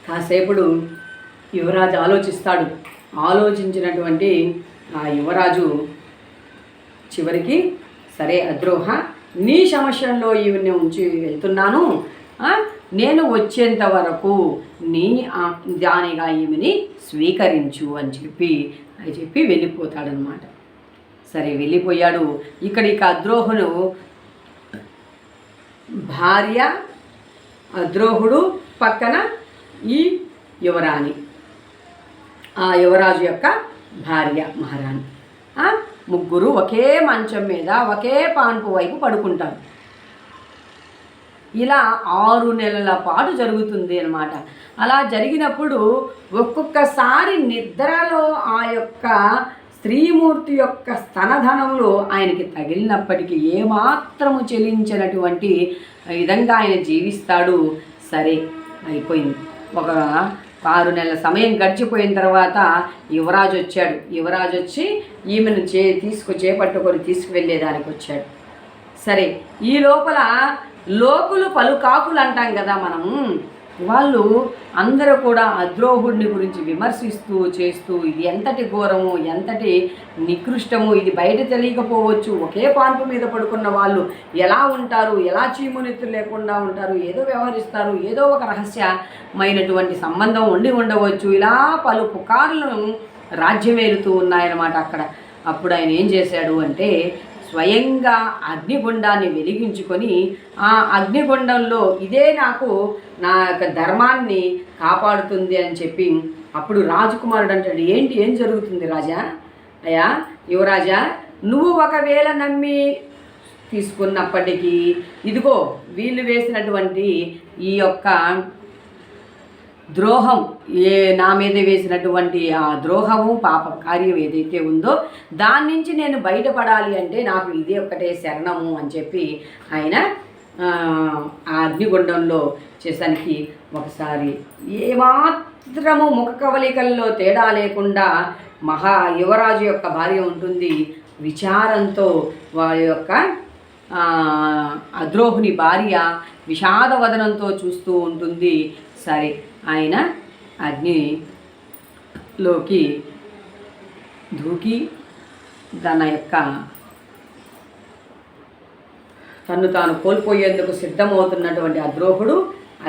కాసేపుడు యువరాజు ఆలోచిస్తాడు. ఆలోచించినటువంటి ఆ యువరాజు చివరికి సరే అద్రోహ, నీ సమస్యల్లో ఈమెను ఉంచి వెళ్తున్నాను, నేను వచ్చేంత వరకు దానిగా ఈమెని స్వీకరించు అని చెప్పి వెళ్ళిపోతాడనమాట. సరే వెళ్ళిపోయాడు. ఇక అద్రోహును భార్య, అద్రోహుడు పక్కన ఈ యువరాణి, ఆ యువరాజు యొక్క భార్య మహారాణి, ముగ్గురు ఒకే మంచం మీద ఒకే పాన్పు వైపు పడుకుంటారు. ఇలా 6 నెలల పాటు జరుగుతుంది అన్నమాట. అలా జరిగినప్పుడు ఒక్కొక్కసారి నిద్రలో ఆ యొక్క స్త్రీమూర్తి యొక్క స్తనధనంలో ఆయనకి తగిలినప్పటికీ ఏమాత్రము చెలించినటువంటి విధంగా ఆయన జీవిస్తాడు. సరే అయిపోయింది. ఒక 6 నెలల సమయం గడిచిపోయిన తర్వాత యువరాజు వచ్చాడు. యువరాజు వచ్చి ఈమెను చేపట్టుకొని తీసుకువెళ్ళేదానికి వచ్చాడు. సరే ఈ లోపల లోకులు పలుకాకులు అంటాం కదా మనము, వాళ్ళు అందరూ కూడా అద్రోహుడిని గురించి విమర్శిస్తూ చేస్తూ ఇది ఎంతటి ఘోరము, ఎంతటి నికృష్టము, ఇది బయట తెలియకపోవచ్చు, ఒకే పాన్పు మీద పడుకున్న వాళ్ళు ఎలా ఉంటారు, ఎలా చీమునెత్తులు లేకుండా ఉంటారు, ఏదో వ్యవహరిస్తారు, ఏదో ఒక రహస్యమైనటువంటి సంబంధం ఉండవచ్చు, ఇలా పలు పుకార్లను రాజ్యమేలుతూ ఉన్నాయన్నమాట అక్కడ. అప్పుడు ఆయన ఏం చేశాడు అంటే స్వయంగా అగ్నిగుండాన్ని వెలిగించుకొని ఆ అగ్నిగుండంలో ఇదే నాకు నా యొక్క ధర్మాన్ని కాపాడుతుంది అని చెప్పి అప్పుడు రాజకుమారుడు అంటాడు, ఏం జరుగుతుంది రాజా? అయ్యా యువరాజా, నువ్వు ఒకవేళ నమ్మి తీసుకున్నప్పటికీ ఇదిగో వీళ్ళు వేసినటువంటి ఈ యొక్క ద్రోహం, నా మీద వేసినటువంటి ఆ ద్రోహము పాప కార్యం ఏదైతే ఉందో దాని నుంచి నేను బయటపడాలి అంటే నాకు ఇదే ఒక్కటే శరణము అని చెప్పి ఆయన ఆ అగ్నిగుండంలో చేసానికి ఒకసారి ఏమాత్రము ముఖ కవలికల్లో తేడా లేకుండా యువరాజు యొక్క భార్య ఉంటుంది. విచారంతో వారి యొక్క అద్రోహుని భార్య విషాదవదనంతో చూస్తూ ఉంటుంది. సరే ఆయన అగ్నిలోకి దూకి తన యొక్క తన్ను తాను కోల్పోయేందుకు సిద్ధమవుతున్నటువంటి అద్రోహుడు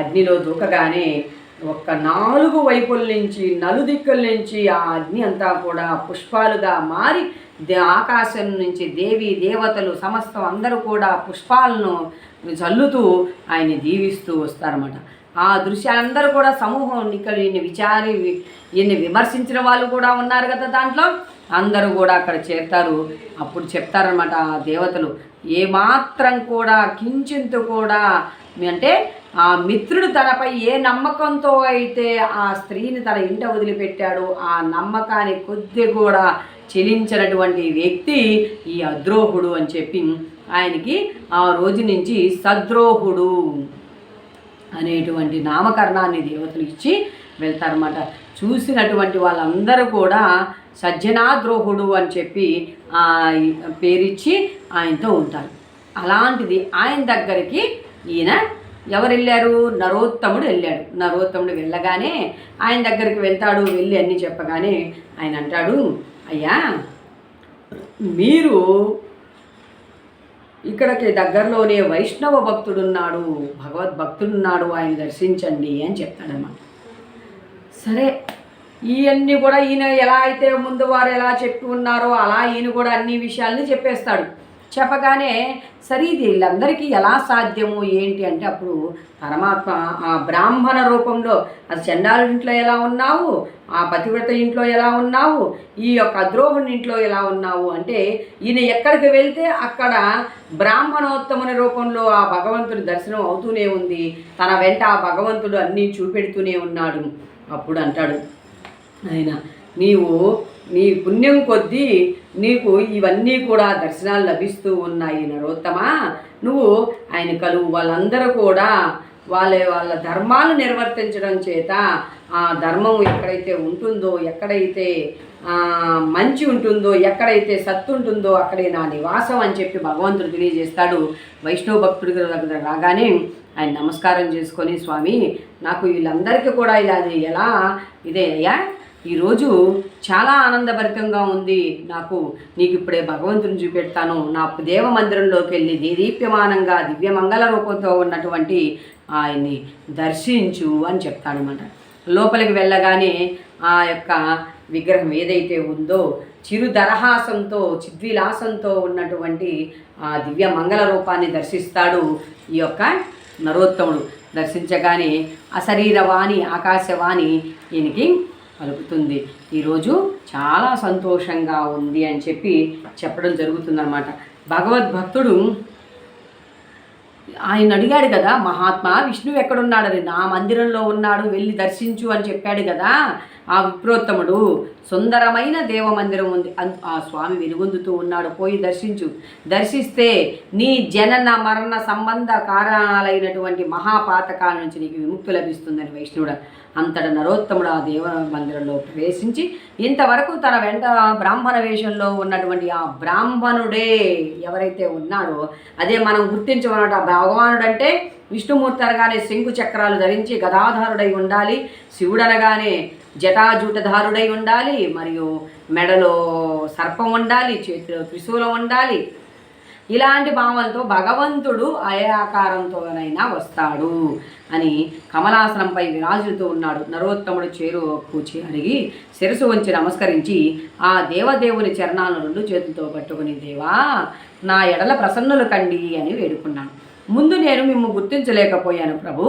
అగ్నిలో దూకగానే 4 వైపుల నుంచి నలుదిక్కుల నుంచి ఆ అగ్ని అంతా కూడా పుష్పాలుగా మారి ఆకాశం నుంచి దేవీ దేవతలు సమస్తం అందరూ కూడా పుష్పాలను చల్లుతూ ఆయన దీవిస్తూ వస్తారన్నమాట. ఆ దృశ్యాలందరూ కూడా సమూహం ఇక్కడ ఈయన్ని విమర్శించిన వాళ్ళు కూడా ఉన్నారు కదా, దాంట్లో అందరూ కూడా అక్కడ చేరుతారు. అప్పుడు చెప్తారనమాట ఆ దేవతలు, ఏమాత్రం కూడా కించింతు కూడా అంటే ఆ మిత్రుడు తనపై ఏ నమ్మకంతో అయితే ఆ స్త్రీని తన ఇంట వదిలిపెట్టాడో ఆ నమ్మకాన్ని కొద్ది కూడా చెలించినటువంటి వ్యక్తి ఈ అద్రోహుడు అని చెప్పి ఆయనకి ఆ రోజు నుంచి సద్రోహుడు అనేటువంటి నామకరణాన్ని దేవతలు ఇచ్చి వెళ్తారన్నమాట. చూసినటువంటి వాళ్ళందరూ కూడా సజ్జనాద్రోహుడు అని చెప్పి పేరిచ్చి ఆయనతో ఉంటారు. అలాంటిది ఆయన దగ్గరికి ఈయన ఎవరు వెళ్ళారు? నరోత్తముడు వెళ్ళాడు. నరోత్తముడు వెళ్ళగానే ఆయన దగ్గరికి వెళ్తాడు. వెళ్ళి అన్నీ చెప్పగానే ఆయన అంటాడు, అయ్యా మీరు ఇక్కడికి దగ్గరలోనే వైష్ణవ భక్తుడున్నాడు, భగవద్భక్తుడున్నాడు, ఆయన దర్శించండి అని చెప్తాడన్నమాట. సరే, ఇవన్నీ కూడా ఈయన ఎలా అయితే ముందు వారు ఎలా చెప్పి ఉన్నారో అలా ఈయన కూడా అన్ని విషయాల్ని చెప్పేస్తాడు. చెప్పగానే సరే ఇది వీళ్ళందరికీ ఎలా సాధ్యము ఏంటి అంటే అప్పుడు పరమాత్మ ఆ బ్రాహ్మణ రూపంలో, అది చండాలుడి ఇంట్లో ఎలా ఉన్నావు, ఆ పతివ్రత ఇంట్లో ఎలా ఉన్నావు, ఈ యొక్క అద్రోహుని ఇంట్లో ఎలా ఉన్నావు అంటే ఈయన ఎక్కడికి వెళ్తే అక్కడ బ్రాహ్మణోత్తముని రూపంలో ఆ భగవంతుడి దర్శనం అవుతూనే ఉంది. తన వెంట ఆ భగవంతుడు అన్నీ చూపెడుతూనే ఉన్నాడు. అప్పుడు అంటాడు ఆయన, నీవు నీ పుణ్యం కొద్దీ నీకు ఇవన్నీ కూడా దర్శనాలు లభిస్తూ ఉన్నాయి నరోత్తమా. నువ్వు ఆయన కలువు వాళ్ళందరూ కూడా వాళ్ళ ధర్మాలు నిర్వర్తించడం చేత ఆ ధర్మం ఎక్కడైతే ఉంటుందో, ఎక్కడైతే మంచి ఉంటుందో, ఎక్కడైతే సత్తు ఉంటుందో అక్కడే నా నివాసం అని చెప్పి భగవంతుడు తెలియజేస్తాడు. వైష్ణవ భక్తుడి దగ్గర రాగానే ఆయన నమస్కారం చేసుకొని, స్వామి నాకు వీళ్ళందరికీ కూడా ఇలా ఎలా ఇదే అయ్యా, ఈరోజు చాలా ఆనందభరితంగా ఉంది నాకు. నీకు ఇప్పుడే భగవంతుని చూపెడతాను. నా దేవ మందిరంలోకి వెళ్ళి దీప్యమానంగా దివ్యమంగళ రూపంతో ఉన్నటువంటి ఆయన్ని దర్శించు అని చెప్తాడనమాట. లోపలికి వెళ్ళగానే ఆ యొక్క విగ్రహం ఏదైతే ఉందో చిరు దరహాసంతో చిద్విలాసంతో ఉన్నటువంటి ఆ దివ్య మంగళ రూపాన్ని దర్శిస్తాడు ఈ యొక్క నరోత్తముడు. దర్శించగానే అశరీరవాణి ఆకాశవాణి ఈయనకి పలుకుతుంది. ఈరోజు చాలా సంతోషంగా ఉంది అని చెప్పి చెప్పడం జరుగుతుందన్నమాట. భగవద్భక్తుడు ఆయన అడిగాడు కదా, మహాత్మా విష్ణువు ఎక్కడున్నాడని. నా మందిరంలో ఉన్నాడు, వెళ్ళి దర్శించు అని చెప్పాడు కదా ఆ విప్రోత్తముడు. సుందరమైన దేవమందిరం ఉంది, ఆ స్వామి వెలుగొందుతూ ఉన్నాడు, పోయి దర్శించు. దర్శిస్తే నీ జనన మరణ సంబంధ కారణాలైనటువంటి మహాపాతకాల నుంచి నీకు విముక్తి లభిస్తుందని వైష్ణవుడు అంతట నరోత్తముడు ఆ దేవ మందిరంలో ప్రవేశించి ఇంతవరకు తన వెంట బ్రాహ్మణ వేషంలో ఉన్నటువంటి ఆ బ్రాహ్మణుడే ఎవరైతే ఉన్నాడో అదే మనం గుర్తించమన్నమాట. భగవానుడు అంటే విష్ణుమూర్తి అనగానే శంకు చక్రాలు ధరించి గదాధారుడై ఉండాలి, శివుడు అనగానే జటాజూటధారుడై ఉండాలి, మరియు మెడలో సర్పం ఉండాలి, చేతిలో త్రిశూలం ఉండాలి. ఇలాంటి భావనతో భగవంతుడు ఏ ఆకారంతోనైనా వస్తాడు అని కమలాసనంపై విరాజుతూ ఉన్నాడు. నరోత్తముడు కూర్చి అడిగి శిరసు వంచి నమస్కరించి ఆ దేవదేవుని చరణాలను 2 చేతులతో పట్టుకుని, దేవా నా ఎడల ప్రసన్నులు కండి అని వేడుకున్నాను. ముందు నేను మిమ్ము గుర్తించలేకపోయాను ప్రభు,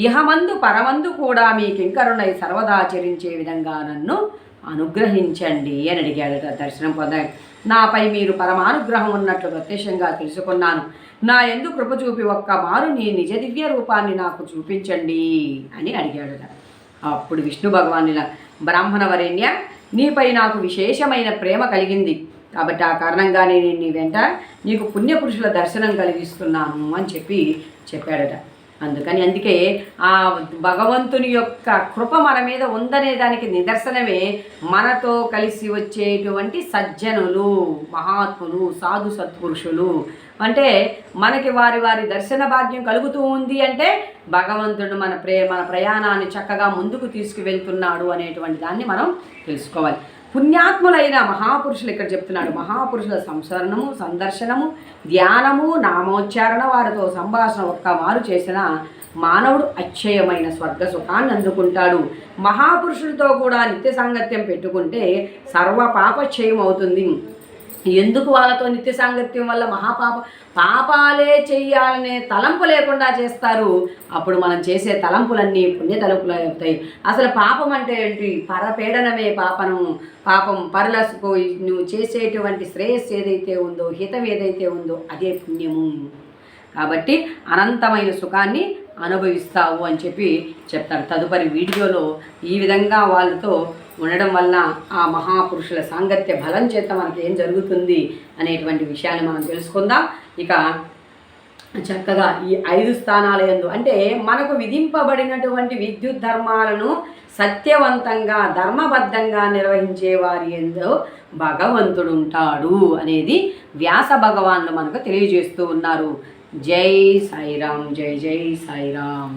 ఇహమందు పరమందు కూడా మీ కింకరుణై సర్వదాచరించే విధంగా నన్ను అనుగ్రహించండి అని అడిగాడట. దర్శనం పొందాడు. నాపై మీరు పరమానుగ్రహం ఉన్నట్లు ప్రత్యక్షంగా తెలుసుకున్నాను. నా యందు కృప చూపి ఒక్క మారు నీ నిజ దివ్య రూపాన్ని నాకు చూపించండి అని అడిగాడట. అప్పుడు విష్ణు భగవానుల, బ్రాహ్మణ వరేణ్య, నీపై నాకు విశేషమైన ప్రేమ కలిగింది కాబట్టి ఆ కారణంగానే నేను నీ వెంట నీకు పుణ్యపురుషుల దర్శనం కలిగిస్తున్నాను అని చెప్పాడట. అందుకే ఆ భగవంతుని యొక్క కృప మన మీద ఉందనే దానికి నిదర్శనమే మనతో కలిసి వచ్చేటువంటి సజ్జనులు, మహాత్ములు, సాధు సత్పురుషులు. అంటే మనకి వారి దర్శన భాగ్యం కలుగుతూ ఉంది అంటే భగవంతుడు మన ప్రయాణాన్ని చక్కగా ముందుకు తీసుకువెళ్తున్నాడు అనేటువంటి దాన్ని మనం తెలుసుకోవాలి. పుణ్యాత్ములైన మహాపురుషులు ఇక్కడ చెప్తున్నాడు. మహాపురుషుల సంసరణము, సందర్శనము, ధ్యానము, నామోచ్చారణ, వారితో సంభాషణ ఒక్క మారు చేసిన మానవుడు అక్షయమైన స్వర్గ సుఖాన్ని అందుకుంటాడు. మహాపురుషులతో కూడా నిత్య సాంగత్యం పెట్టుకుంటే సర్వ పాపక్షయం అవుతుంది. ఎందుకు వాళ్ళతో నిత్య సాంగత్యం వల్ల పాపాలే చెయ్యాలనే తలంపు లేకుండా చేస్తారు. అప్పుడు మనం చేసే తలంపులన్నీ పుణ్య తలంపులు అవుతాయి. అసలు పాపం అంటే ఏంటి? పరపీడనమే పాపం పరులకు నువ్వు చేసేటువంటి శ్రేయస్సు ఏదైతే ఉందో, హితం ఏదైతే ఉందో అదే పుణ్యము. కాబట్టి అనంతమైన సుఖాన్ని అనుభవిస్తావు అని చెప్తారు. తదుపరి వీడియోలో ఈ విధంగా వాళ్ళతో ఉండడం వల్ల ఆ మహాపురుషుల సాంగత్య బలం చేత మనకి ఏం జరుగుతుంది అనేటువంటి విషయాన్ని మనం తెలుసుకుందాం. ఇక చక్కగా ఈ 5 స్థానాల యందు అంటే మనకు విధింపబడినటువంటి విద్యుత్ ధర్మాలను సత్యవంతంగా ధర్మబద్ధంగా నిర్వహించే వారి యందు భగవంతుడు ఉంటాడు అనేది వ్యాస భగవానులు మనకు తెలియజేస్తూ ఉన్నారు. జై సాయిరామ్, జై జై సాయిరామ్.